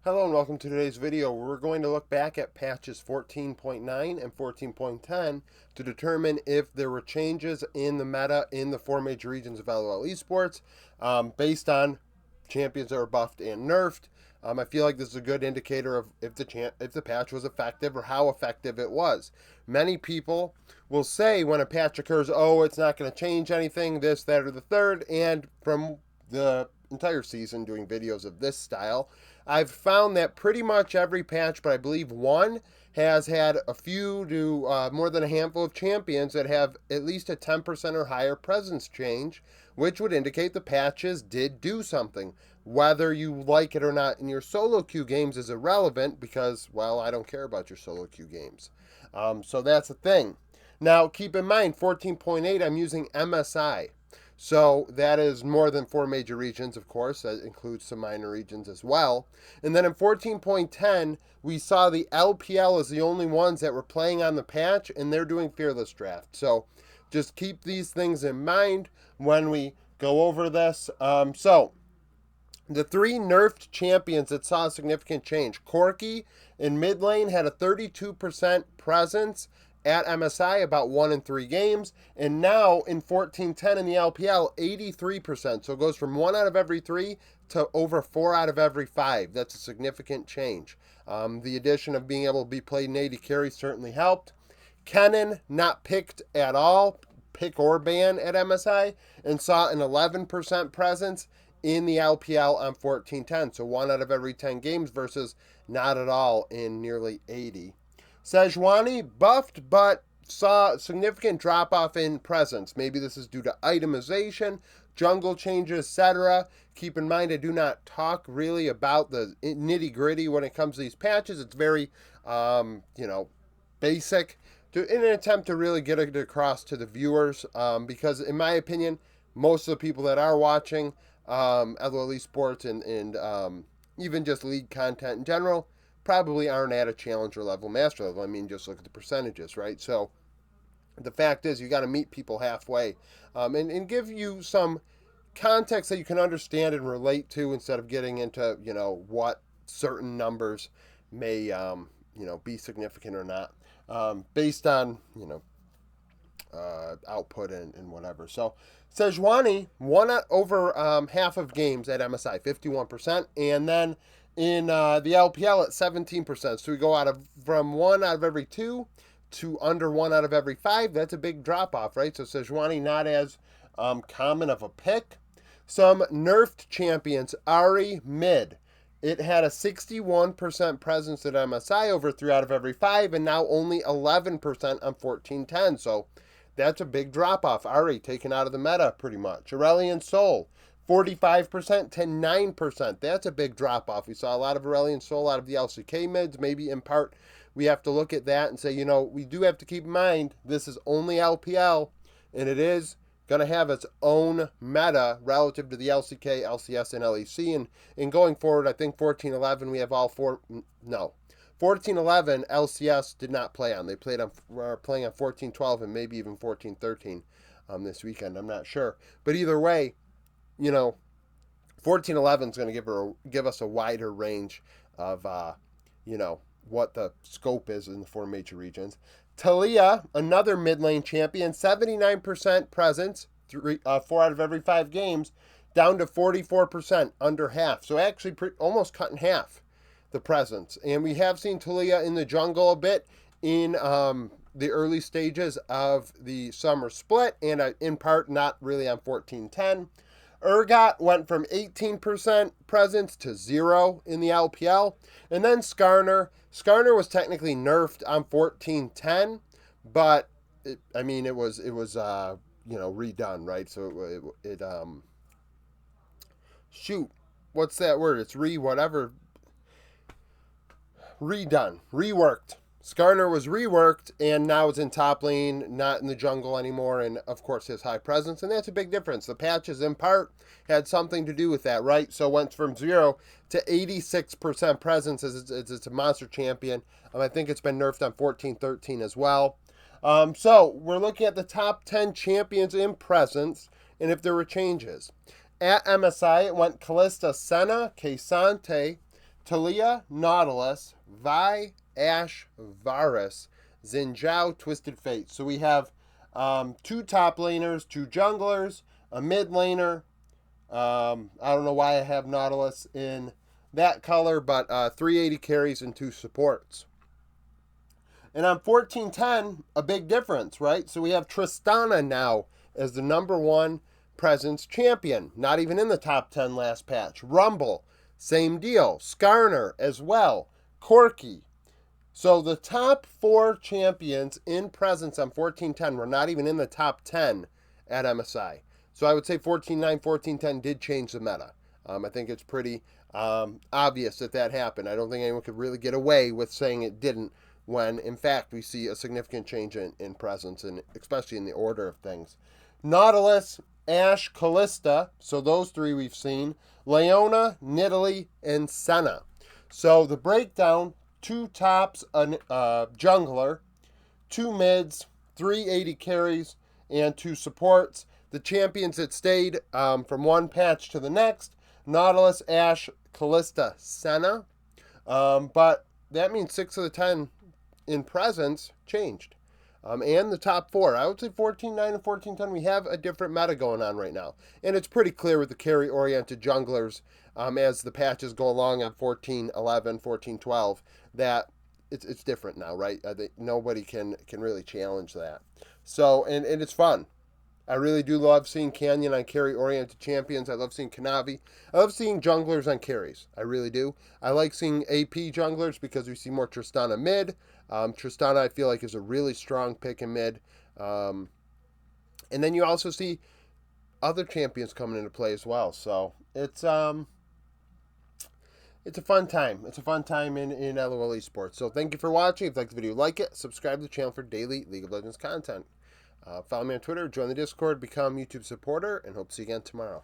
Hello and welcome to today's video where we're going to look back at patches 14.9 and 14.10 to determine if there were changes in the meta in the four major regions of Lol Esports based on champions that were buffed and nerfed. I feel like this is a good indicator of if the patch was effective or how effective it was. Many people will say when a patch occurs, oh, it's not going to change anything, this, that, or the third, and from the entire season doing videos of this style, I've found that pretty much every patch, but I believe one, has had a few to more than a handful of champions that have at least a 10% or higher presence change, which would indicate the patches did do something. Whether you like it or not in your solo queue games is irrelevant because, well, I don't care about your solo queue games. So that's the thing. Now, keep in mind, 14.8, I'm using MSI. So that is more than four major regions, of course. That includes some minor regions as well. And then in 14.10, we saw the LPL as the only ones that were playing on the patch, and they're doing Fearless Draft. So just keep these things in mind when we go over this. The three nerfed champions that saw a significant change. Corki in mid lane had a 32% presence at MSI, about 1 in 3 games. And now in 14.10 in the LPL, 83%. So it goes from 1 out of every 3 to over 4 out of every 5. That's a significant change. The addition of being able to be played in AD carry certainly helped. Kennen not picked at all, pick or ban at MSI, and saw an 11% presence in the LPL on 14.10. So 1 out of every 10 games versus not at all in nearly 80. Sejuani buffed, but saw significant drop off in presence. Maybe this is due to itemization, jungle changes, etc. Keep in mind, I do not talk really about the nitty gritty when it comes to these patches. It's very, basic in an attempt to really get it across to the viewers. Because in my opinion, most of the people that are watching Lol Esports and even just league content in general probably aren't at a challenger level, master level. I mean, just look at the percentages, right? So the fact is, you got to meet people halfway and give you some context that you can understand and relate to instead of getting into, what certain numbers may, be significant or not based on, output and whatever. So Sejuani won over half of games at MSI, 51%, and then in the LPL at 17%. So we go from 1 out of every 2 to under 1 out of every 5. That's a big drop off, right? So Sejuani not as common of a pick. Some nerfed champions, Ari mid. It had a 61% presence at MSI over 3 out of every 5, and now only 11% on 14.10. So that's a big drop off. Ari taken out of the meta pretty much. Aurelion Sol, 45% to 9%. That's a big drop off. We saw a lot of Aurelion Sol out of the LCK mids. Maybe in part we have to look at that and say, we do have to keep in mind this is only LPL, and it is going to have its own meta relative to the LCK, LCS, and LEC. And going forward, I think 14.11 we have all four. No. 14.11 LCS did not play on. They playing on 14.12 and maybe even 14.13 this weekend. I'm not sure. But either way, 14.11 is going to give us a wider range of, what the scope is in the four major regions. Talia, another mid lane champion, 79% presence, 4 out of every 5 games, down to 44%, under half. So actually almost cut in half the presence. And we have seen Talia in the jungle a bit in the early stages of the summer split, and in part not really on 14.10. Urgot went from 18% presence to 0 in the LPL. And then Skarner. Skarner was technically nerfed on 14.10, but it was redone, right? So it shoot, what's that word? It's redone, reworked. Skarner was reworked, and now it's in top lane, not in the jungle anymore, and of course his high presence, and that's a big difference. The patches, in part, had something to do with that, right? So it went from 0 to 86% presence as it's a monster champion. I think it's been nerfed on 14.13 as well. So we're looking at the top 10 champions in presence, and if there were changes. At MSI, it went Kalista Senna, K'Sante, Talia, Nautilus, Vi, Ash, Varus, Xin Twisted Fate. So we have 2 top laners, 2 junglers, a mid laner. I don't know why I have Nautilus in that color, but 380 carries and 2 supports. And on 1410, a big difference, right? So we have Tristana now as the #1 presence champion. Not even in the top 10 last patch. Rumble, same deal. Skarner as well. Corki. So the top 4 champions in presence on 1410 were not even in the top 10 at MSI. So I would say 14.9, 14.10 did change the meta. I think it's pretty obvious that happened. I don't think anyone could really get away with saying it didn't, when in fact we see a significant change in presence, and especially in the order of things. Nautilus, Ash, Callista, so those 3 we've seen. Leona, Nidalee, and Senna. So the breakdown: 2 tops, a jungler, 2 mids, 380 carries, and 2 supports. The champions that stayed from one patch to the next: Nautilus, Ash, Callista, Senna. But that means 6 of the 10 in presence changed. And the top 4. I would say 14.9 and 14.10, we have a different meta going on right now. And it's pretty clear with the carry-oriented junglers as the patches go along on 14.11, 14.12, that it's different now, right? Nobody can really challenge that. So, and it's fun. I really do love seeing Canyon on carry-oriented champions. I love seeing Kanavi. I love seeing junglers on carries. I really do. I like seeing AP junglers because we see more Tristana mid. Tristana, I feel like, is a really strong pick in mid. And then you also see other champions coming into play as well. So it's a fun time. It's a fun time in LOL Esports. So thank you for watching. If you like the video, like it. Subscribe to the channel for daily League of Legends content. Follow me on Twitter, join the Discord, become a YouTube supporter, and hope to see you again tomorrow.